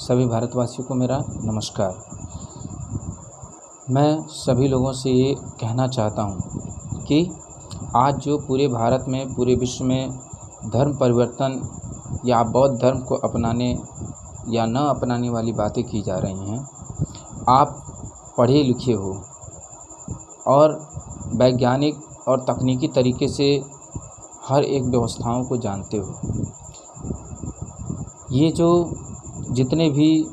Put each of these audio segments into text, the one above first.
सभी भारतवासियों को मेरा नमस्कार। मैं सभी लोगों से ये कहना चाहता हूँ कि आज जो पूरे भारत में, पूरे विश्व में धर्म परिवर्तन या बौद्ध धर्म को अपनाने या न अपनाने वाली बातें की जा रही हैं, आप पढ़े लिखे हो और वैज्ञानिक और तकनीकी तरीके से हर एक व्यवस्थाओं को जानते हो। ये जो जितने भी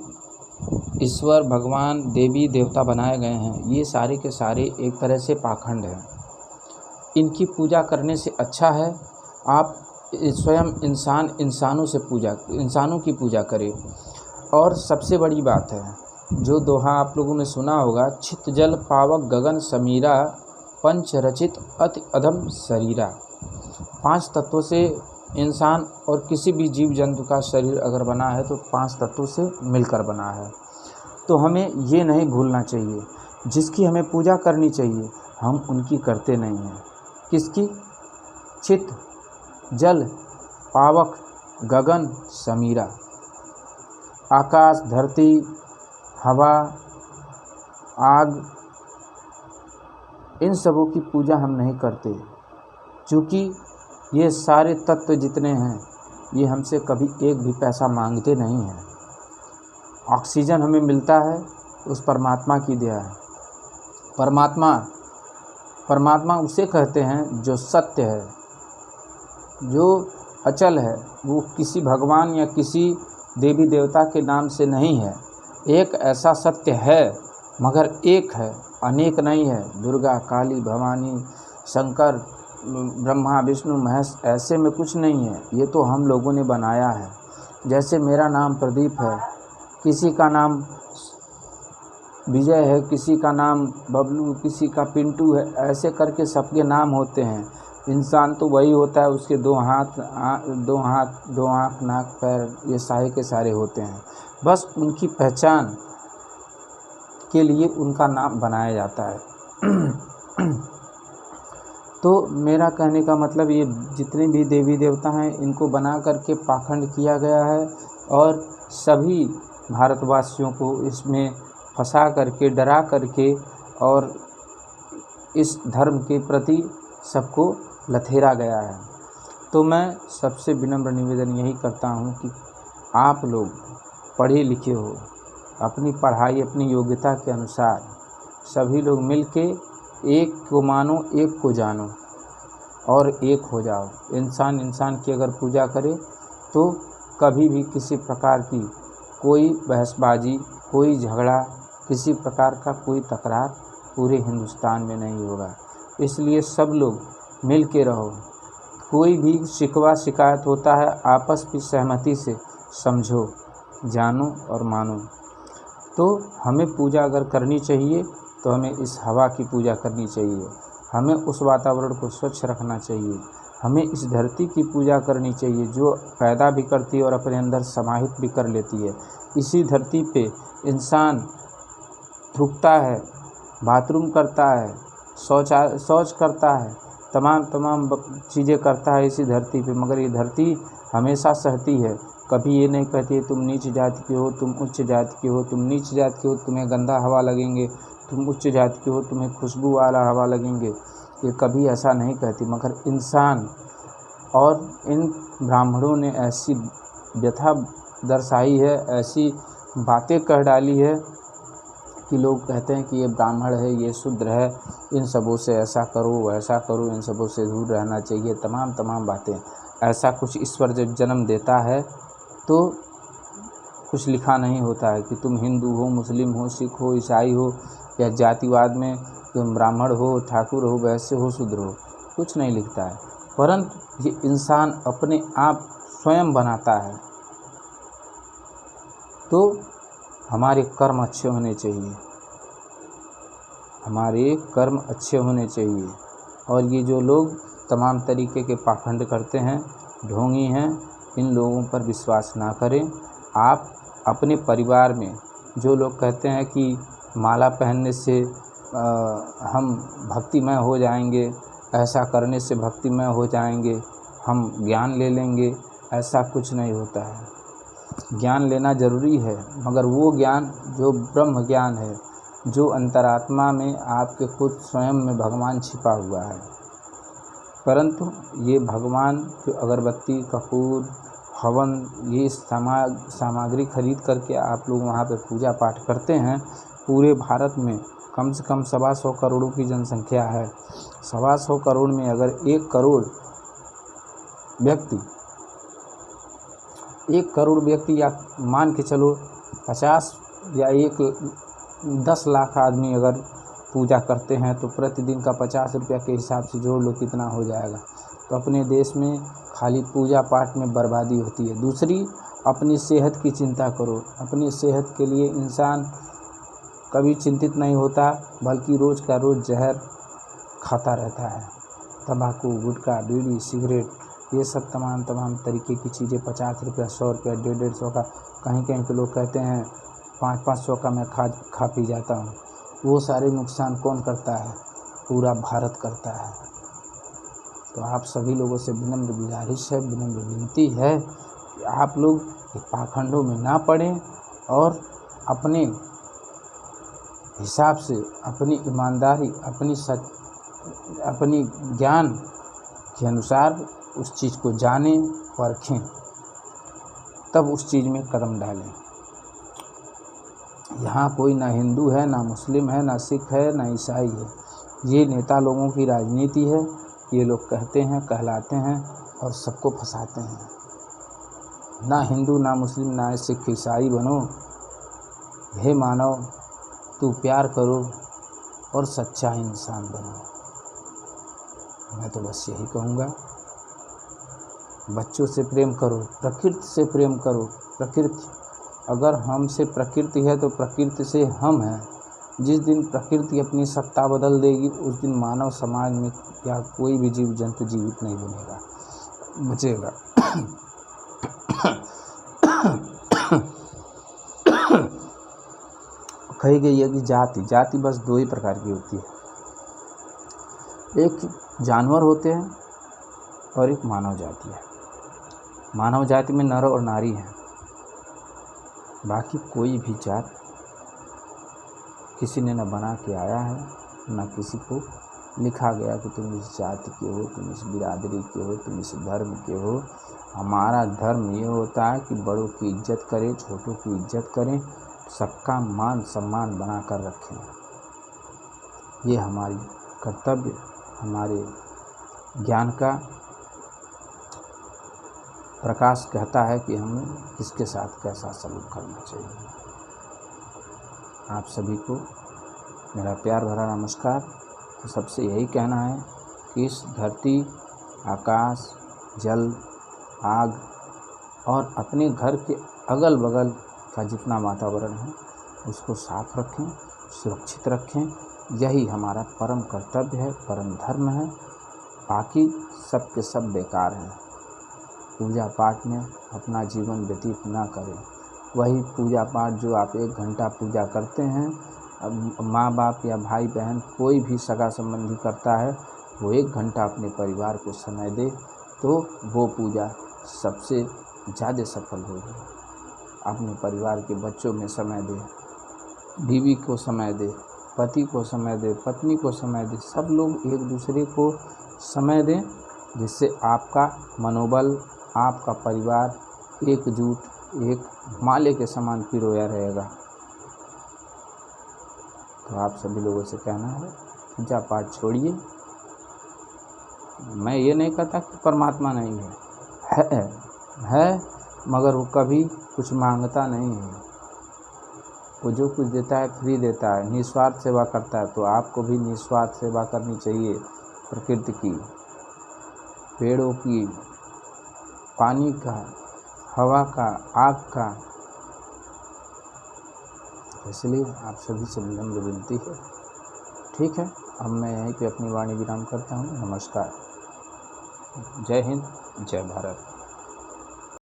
ईश्वर, भगवान, देवी देवता बनाए गए हैं, ये सारे के सारे एक तरह से पाखंड हैं। इनकी पूजा करने से अच्छा है आप स्वयं इंसानों की पूजा करें। और सबसे बड़ी बात है, जो दोहा आप लोगों ने सुना होगा, छित जल पावक गगन समीरा, पंच रचित अति अधम शरीरा। 5 तत्वों से इंसान और किसी भी जीव जंतु का शरीर अगर बना है तो 5 तत्वों से मिलकर बना है। तो हमें ये नहीं भूलना चाहिए, जिसकी हमें पूजा करनी चाहिए हम उनकी करते नहीं हैं। किसकी? चित, जल, पावक, गगन, समीरा। आकाश, धरती, हवा, आग, इन सबों की पूजा हम नहीं करते, क्योंकि ये सारे तत्व जितने हैं ये हमसे कभी एक भी पैसा मांगते नहीं हैं। ऑक्सीजन हमें मिलता है उस परमात्मा की दया है। परमात्मा उसे कहते हैं जो सत्य है, जो अचल है। वो किसी भगवान या किसी देवी देवता के नाम से नहीं है। एक ऐसा सत्य है, मगर एक है, अनेक नहीं है। दुर्गा, काली, भवानी, शंकर, ब्रह्मा, विष्णु, महेश, ऐसे में कुछ नहीं है। ये तो हम लोगों ने बनाया है। जैसे मेरा नाम प्रदीप है, किसी का नाम विजय है, किसी का नाम बबलू, किसी का पिंटू है, ऐसे करके सबके नाम होते हैं। इंसान तो वही होता है, उसके 2 हाथ, 2 आँख, नाक, पैर, ये सारे के सारे होते हैं। बस उनकी पहचान के लिए उनका नाम बनाया जाता है। तो मेरा कहने का मतलब, ये जितने भी देवी देवता हैं इनको बना करके पाखंड किया गया है और सभी भारतवासियों को इसमें फंसा करके, डरा करके और इस धर्म के प्रति सबको लथेरा गया है। तो मैं सबसे विनम्र निवेदन यही करता हूँ कि आप लोग पढ़े लिखे हो, अपनी पढ़ाई अपनी योग्यता के अनुसार सभी लोग मिल के एक को मानो, एक को जानो और एक हो जाओ। इंसान की अगर पूजा करे तो कभी भी किसी प्रकार की कोई बहसबाजी, कोई झगड़ा, किसी प्रकार का कोई तकरार पूरे हिंदुस्तान में नहीं होगा। इसलिए सब लोग मिल के रहो। कोई भी शिकवा शिकायत होता है, आपस की सहमति से समझो, जानो और मानो। तो हमें पूजा अगर करनी चाहिए तो हमें इस हवा की पूजा करनी चाहिए, हमें उस वातावरण को स्वच्छ रखना चाहिए, हमें इस धरती की पूजा करनी चाहिए जो पैदा भी करती है और अपने अंदर समाहित भी कर लेती है। इसी धरती पे इंसान थूकता है, बाथरूम करता है, शौच करता है, तमाम चीज़ें करता है इसी धरती पे। मगर ये धरती हमेशा सहती है, कभी ये नहीं कहती है तुम नीच जाति के हो, तुम उच्च जाति के हो, तुम नीच जाति के हो तुम्हें गंदा हवा लगेंगे, तुम उच्च जाति के हो तुम्हें खुशबू वाला हवा लगेंगे। ये कभी ऐसा नहीं कहती। मगर इंसान और इन ब्राह्मणों ने ऐसी व्यथा दर्शाई है, ऐसी बातें कह डाली है कि लोग कहते हैं कि ये ब्राह्मण है, ये शूद्र है, इन सबों से ऐसा करो वैसा करो, इन सबों से दूर रहना चाहिए, तमाम बातें। ऐसा कुछ ईश्वर जब जन्म देता है तो कुछ लिखा नहीं होता है कि तुम हिंदू हो, मुस्लिम हो, सिख हो, ईसाई हो, या जातिवाद में तुम ब्राह्मण हो, ठाकुर हो, वैश्य हो, शूद्र हो, कुछ नहीं लिखता है। परंतु ये इंसान अपने आप स्वयं बनाता है। तो हमारे कर्म अच्छे होने चाहिए, हमारे कर्म अच्छे होने चाहिए। और ये जो लोग तमाम तरीके के पाखंड करते हैं, ढोंगी हैं, इन लोगों पर विश्वास ना करें। आप अपने परिवार में जो लोग कहते हैं कि माला पहनने से हम भक्तिमय हो जाएंगे, ऐसा करने से भक्तिमय हो जाएंगे, हम ज्ञान ले लेंगे, ऐसा कुछ नहीं होता है। ज्ञान लेना जरूरी है, मगर वो ज्ञान जो ब्रह्म ज्ञान है, जो अंतरात्मा में आपके खुद स्वयं में भगवान छिपा हुआ है। परंतु ये भगवान जो अगरबत्ती, कपूर, हवन, ये सामग्री खरीद करके आप लोग वहाँ पे पूजा पाठ करते हैं। पूरे भारत में कम से कम 125 करोड़ की जनसंख्या है। 125 करोड़ में अगर 1 करोड़ व्यक्ति या मान के चलो 50 या 10 लाख आदमी अगर पूजा करते हैं तो प्रतिदिन का 50 रुपया के हिसाब से जोड़ लो कितना हो जाएगा। तो अपने देश में खाली पूजा पाठ में बर्बादी होती है। दूसरी, अपनी सेहत की चिंता करो। अपनी सेहत के लिए इंसान कभी चिंतित नहीं होता, बल्कि रोज़ का रोज़ जहर खाता रहता है। तंबाकू, गुटखा, बीड़ी, सिगरेट, ये सब तमाम तरीके की चीज़ें 50 रुपया, 100 रुपया, 150 का, कहीं के लोग कहते हैं 500 का मैं खा पी जाता हूँ। वो सारे नुकसान कौन करता है? पूरा भारत करता है। तो आप सभी लोगों से विनम्र गुजारिश है, विनम्र विनती है कि आप लोग पाखंडों में ना पड़ें और अपने हिसाब से, अपनी ईमानदारी, अपनी ज्ञान के अनुसार उस चीज़ को जानें, परखें, तब उस चीज़ में कदम डालें। यहाँ कोई ना हिंदू है, ना मुस्लिम है, ना सिख है, ना ईसाई है। ये नेता लोगों की राजनीति है। ये लोग कहते हैं, कहलाते हैं और सबको फंसाते हैं। ना हिंदू, ना मुस्लिम, ना सिख, ईसाई बनो। हे मानव, तू प्यार करो और सच्चा इंसान बनो। मैं तो बस यही कहूँगा। बच्चों से प्रेम करो, प्रकृति से प्रेम करो। प्रकृति, अगर हमसे प्रकृति है तो प्रकृति से हम हैं। जिस दिन प्रकृति अपनी सत्ता बदल देगी, उस दिन मानव समाज में या कोई भी जीव जंतु जीवित नहीं बचेगा। कही गई है कि जाति बस 2 ही प्रकार की होती है। एक जानवर होते हैं और एक मानव जाति है। मानव जाति में नर और नारी हैं। बाकी कोई भी जात किसी ने न बना के आया है, न किसी को लिखा गया कि तुम इस जाति के हो, तुम इस बिरादरी के हो, तुम इस धर्म के हो। हमारा धर्म ये होता है कि बड़ों की इज्जत करें, छोटों की इज्जत करें, सबका मान सम्मान बना कर रखें। ये हमारी कर्तव्य, हमारे ज्ञान का प्रकाश कहता है कि हमें किसके साथ कैसा सलूक करना चाहिए। आप सभी को मेरा प्यार भरा नमस्कार। तो सबसे यही कहना है कि इस धरती, आकाश, जल, आग और अपने घर के अगल बगल का जितना वातावरण है उसको साफ रखें, सुरक्षित रखें। यही हमारा परम कर्तव्य है, परम धर्म है। बाकी सब के सब बेकार हैं। पूजा पाठ में अपना जीवन व्यतीत ना करें। वही पूजा पाठ जो आप 1 घंटा पूजा करते हैं, अब माँ बाप या भाई बहन कोई भी सगा संबंधी करता है, वो 1 घंटा अपने परिवार को समय दे तो वो पूजा सबसे ज़्यादा सफल होगी। अपने परिवार के बच्चों में समय दे, बीवी को समय दे, पति को समय दे, पत्नी को समय दे। सब लोग एक दूसरे को समय दें, जिससे आपका मनोबल, आपका परिवार एकजुट, एक माले के समान पिरोया रहेगा। तो आप सभी लोगों से कहना है, पूजा पाठ छोड़िए। मैं ये नहीं कहता कि परमात्मा नहीं है, मगर वो कभी कुछ मांगता नहीं है। वो जो कुछ देता है फ्री देता है, निस्वार्थ सेवा करता है। तो आपको भी निस्वार्थ सेवा करनी चाहिए। प्रकृति की, पेड़ों की, पानी का, हवा का, आग का। इसलिए आप सभी से विनम्र विनती है। ठीक है, अब मैं यहीं पे अपनी वाणी विराम करता हूँ। नमस्कार। जय हिंद, जय भारत।